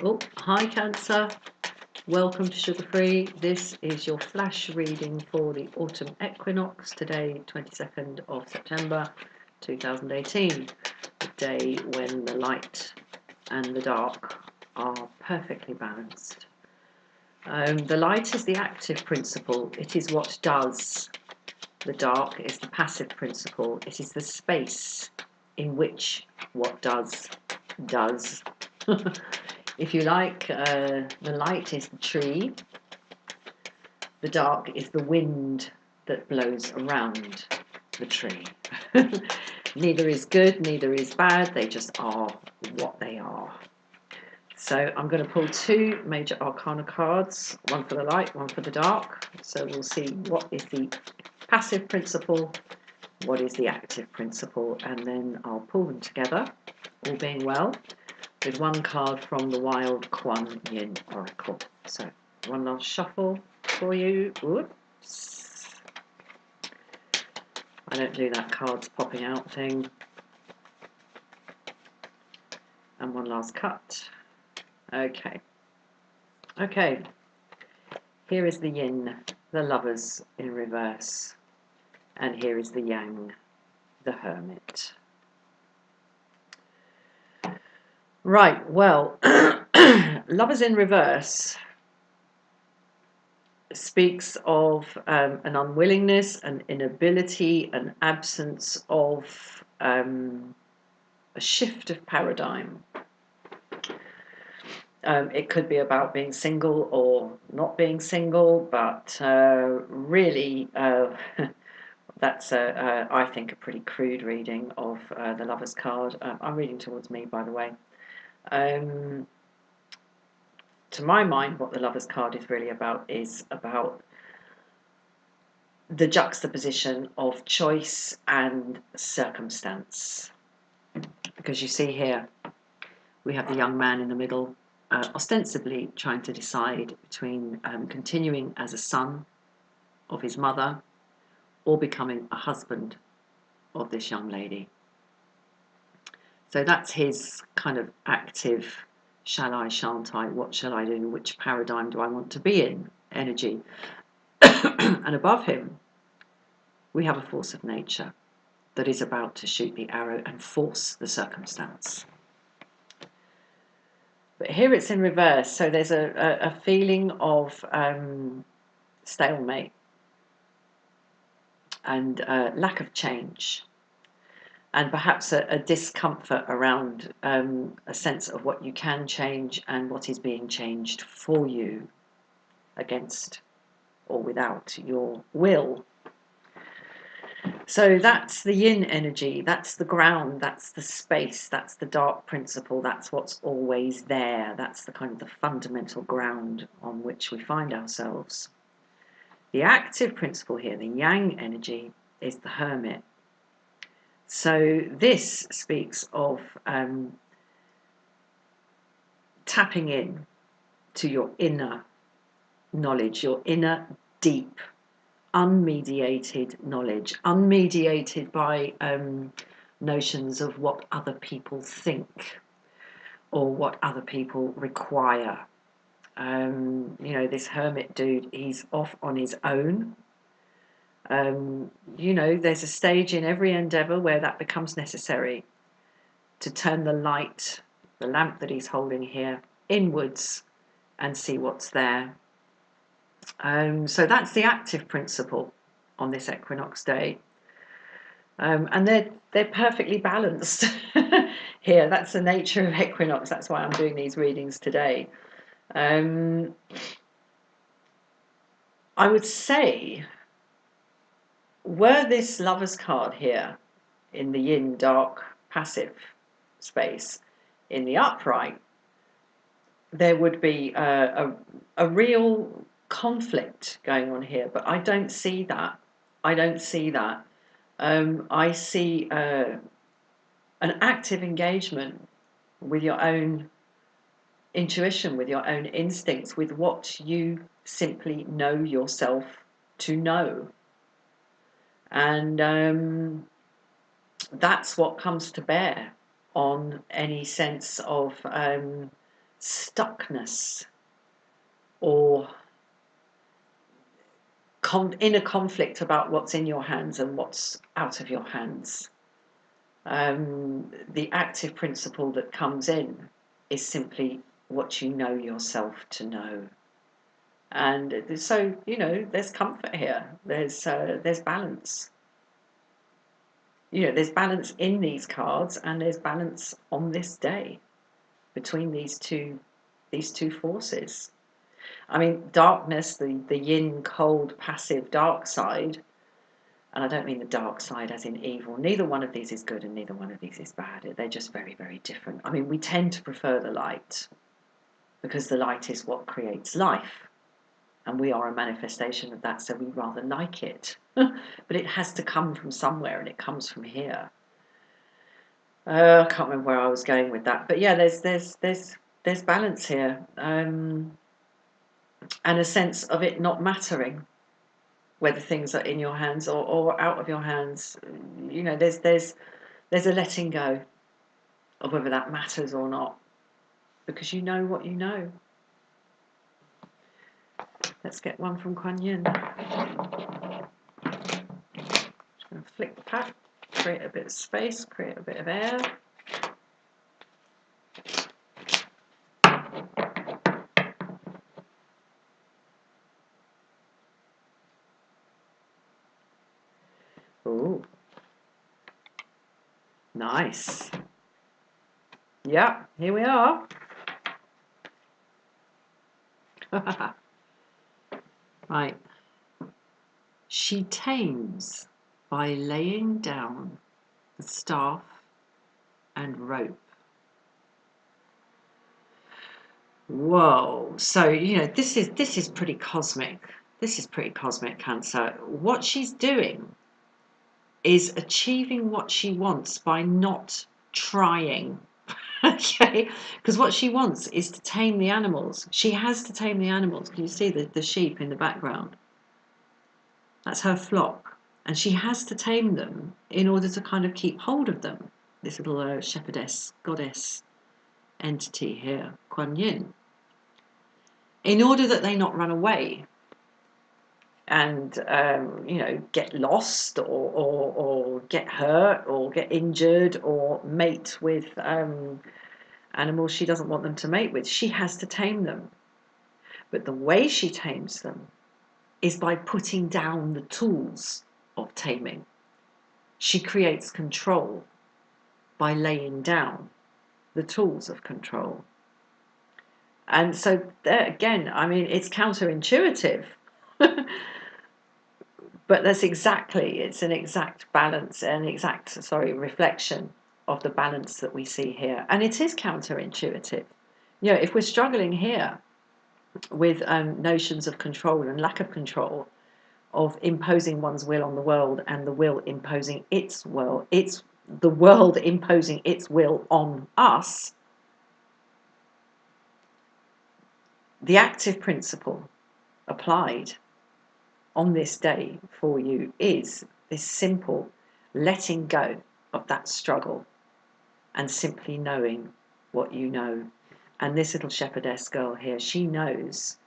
Oh, hi Cancer. Welcome to Sugar Free. This is your flash reading for the autumn equinox, today 22nd of September 2018, the day when the light and the dark are perfectly balanced. The light is the active principle. It is what does. The dark is the passive principle. It is the space in which what does. If you like, the light is the tree, the dark is the wind that blows around the tree. Neither is good, neither is bad, they just are what they are. So I'm going to pull two major arcana cards, one for the light, one for the dark. So we'll see what is the passive principle, what is the active principle, and then I'll pull them together, all being well, with one card from the Wild Kuan Yin Oracle. So one last shuffle for you. Whoops. I don't do that cards popping out thing. And one last cut. Okay. Okay. Here is the yin, the lovers in reverse. And here is the yang, the hermit. Right, well, lovers in reverse speaks of an unwillingness, an inability, an absence of a shift of paradigm. It could be about being single or not being single, but really that's, I think, a pretty crude reading of the Lover's card. I'm reading towards me, by the way. To my mind, what the Lover's card is really about is about the juxtaposition of choice and circumstance. Because you see here, we have the young man in the middle, ostensibly trying to decide between continuing as a son of his mother or becoming a husband of this young lady. So that's his kind of active, shall I, shan't I, what shall I do, which paradigm do I want to be in, energy. And above him, we have a force of nature that is about to shoot the arrow and force the circumstance. But here it's in reverse, so there's a feeling of stalemate and lack of change, and perhaps a discomfort around a sense of what you can change and what is being changed for you against or without your will. So that's the yin energy, that's the ground, that's the space, that's the dark principle, that's what's always there, that's the kind of the fundamental ground on which we find ourselves. The active principle here, the yang energy, is the hermit. So this speaks of tapping in to your inner knowledge, your inner deep unmediated knowledge, unmediated by notions of what other people think or what other people require. You know, this hermit dude, he's off on his own. You know, there's a stage in every endeavour where that becomes necessary to turn the light, the lamp that he's holding here, inwards and see what's there. So that's the active principle on this equinox day, and they're perfectly balanced here. That's the nature of equinox. That's why I'm doing these readings today. I would say, were this Lover's card here in the yin dark passive space in the upright, there would be a real conflict going on here, but I don't see that. I don't see that. I see an active engagement with your own intuition, with your own instincts, with what you simply know yourself to know. And that's what comes to bear on any sense of stuckness or inner conflict about what's in your hands and what's out of your hands. The active principle that comes in is simply what you know yourself to know. And so, there's comfort here. There's balance. There's balance in these cards, and there's balance on this day between these two forces. I mean, darkness, the yin, cold, passive, dark side, and I don't mean the dark side as in evil. Neither one of these is good and neither one of these is bad. They're just very, very different. I mean, we tend to prefer the light because the light is what creates life. And we are a manifestation of that, so we rather like it. But it has to come from somewhere, and it comes from here. I can't remember where I was going with that, but yeah, there's balance here, and a sense of it not mattering whether things are in your hands or out of your hands. There's a letting go of whether that matters or not, because you know what you know. Let's get one from Kuan Yin. Just going to flick the pack, create a bit of space, create a bit of air. Ooh, nice. Yeah, here we are. Right. She tames by laying down the staff and rope. Whoa. So, this is pretty cosmic. This is pretty cosmic, Cancer. What she's doing is achieving what she wants by not trying. Okay, because what she wants is to tame the animals. She has to tame the animals. Can you see the sheep in the background? That's her flock. And she has to tame them in order to kind of keep hold of them. This little shepherdess, goddess entity here, Kuan Yin. In order that they not run away and, get lost or get hurt or get injured or mate with animals she doesn't want them to mate with. She has to tame them. But the way she tames them is by putting down the tools of taming. She creates control by laying down the tools of control. And so there again, I mean, it's counterintuitive. But it's an exact balance, reflection of the balance that we see here. And it is counterintuitive. If we're struggling here with notions of control and lack of control, of imposing one's will on the world and the will imposing its will, the world imposing its will on us, the active principle applied on this day for you is this simple letting go of that struggle and simply knowing what you know. And this little shepherdess girl here, she knows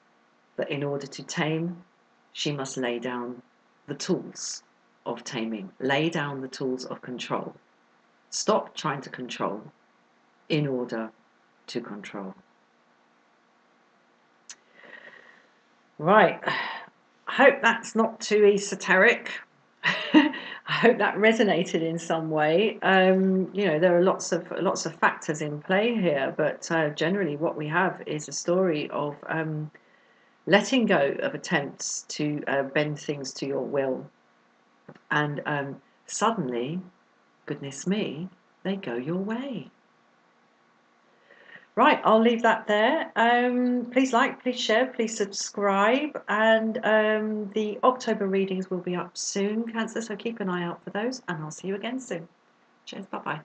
that in order to tame, she must lay down the tools of taming, lay down the tools of control. Stop trying to control in order to control. Right. I hope that's not too esoteric. I hope that resonated in some way. There are lots of factors in play here, but generally what we have is a story of letting go of attempts to bend things to your will, and suddenly, goodness me, they go your way. Right, I'll leave that there. Please like, please share, please subscribe, and the October readings will be up soon, Cancer, so keep an eye out for those, and I'll see you again soon. Cheers, bye-bye.